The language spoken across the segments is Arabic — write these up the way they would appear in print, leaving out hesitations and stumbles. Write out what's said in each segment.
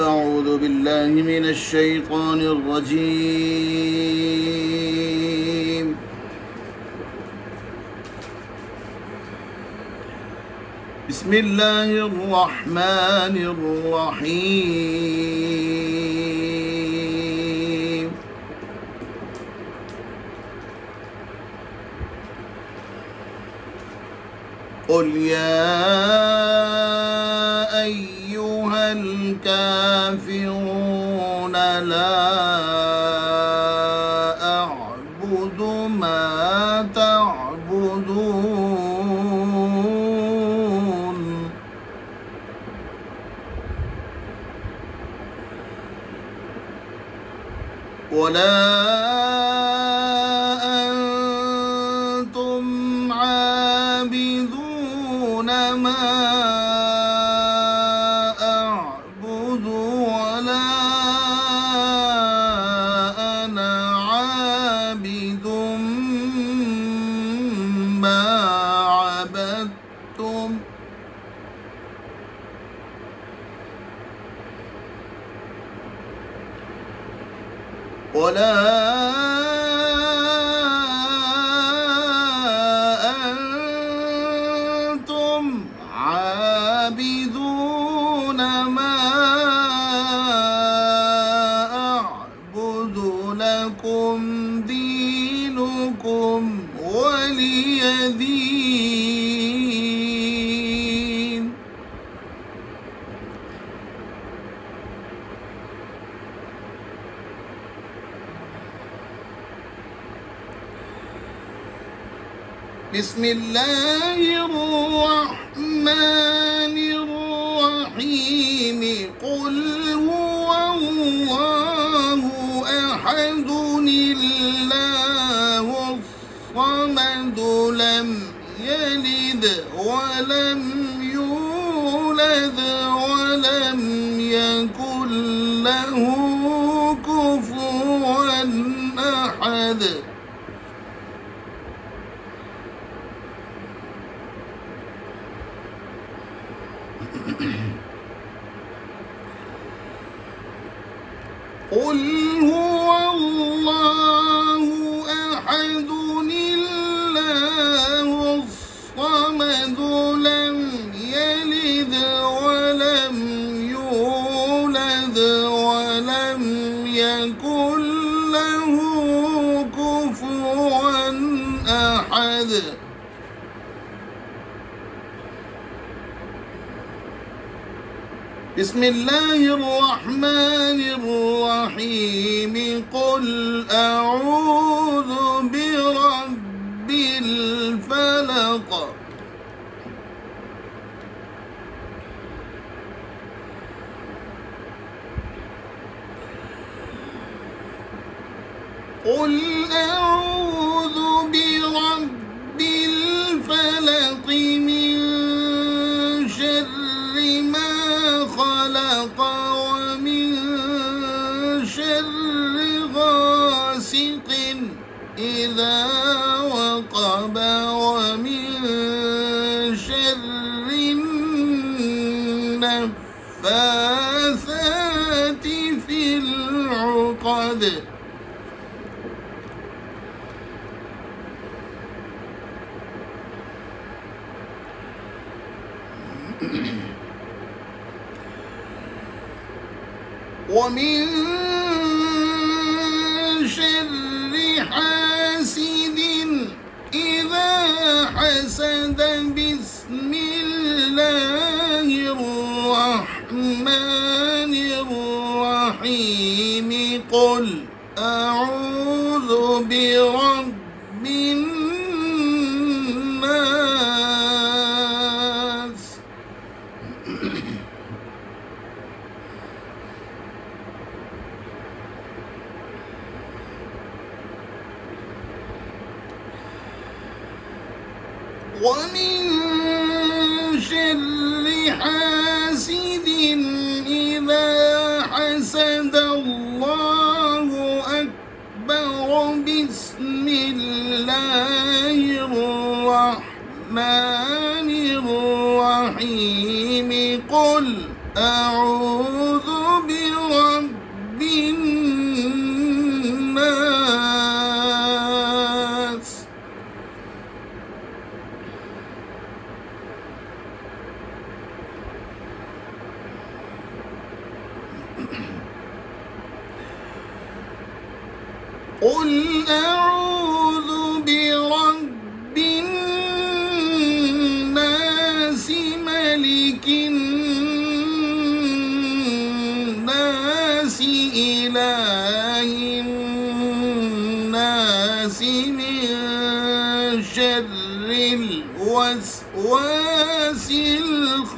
أعوذ بالله من الشيطان الرجيم. بسم الله الرحمن الرحيم. قل يا أيها الكافرون لا أعبد ما تعبدون ولا أنتم عابدون ما أعبد ولا أنا عابد ما عبدتم ولا أنتم عابدون ما أعبد لكم دينكم ولي دين. بسم الله الرحمن الرحيم. قل هو الله أحد الله الصمد لم يلد ولم يولد ولم يكن له كفوا أحد. قل هو الله أحد الله الصمد لم يلد ولم يولد ولم يكن له كفوا أحد. بسم الله الرحمن الرحيم. قل أعوذ برب الفلق. قل أعوذ برب الفلق من شر ما خلق ومن شر غاسق إذا وقب ومن شر النفاثات في العقد. ومن شر حاسد إذا حسد. بسم الله الرحمن الرحيم. قل أعوذ برب الناس ومن شر حاسد إذا حسد. الله أكبر. بسم الله الرحمن الرحيم. قل أعوذ الناس. قل أعوذ برب الناس ملك الناس إله الناس من شر الوسواس الخناس.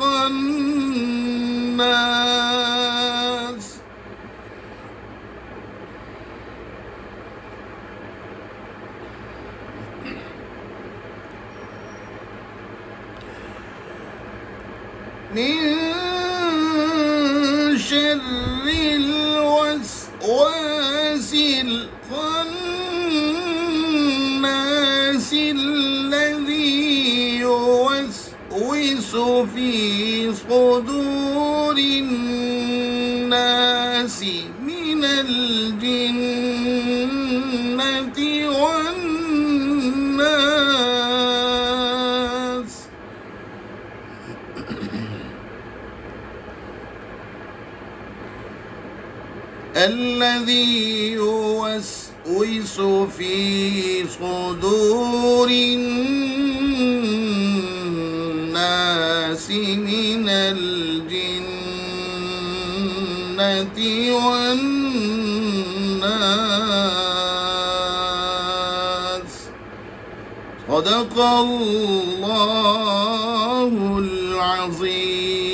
من شر الوسواس الخناس الذي يوسوس في صدور الناس من الجنة والناس. الذي يوسوس في صدور الناس من الجنة والناس. صدق الله العظيم.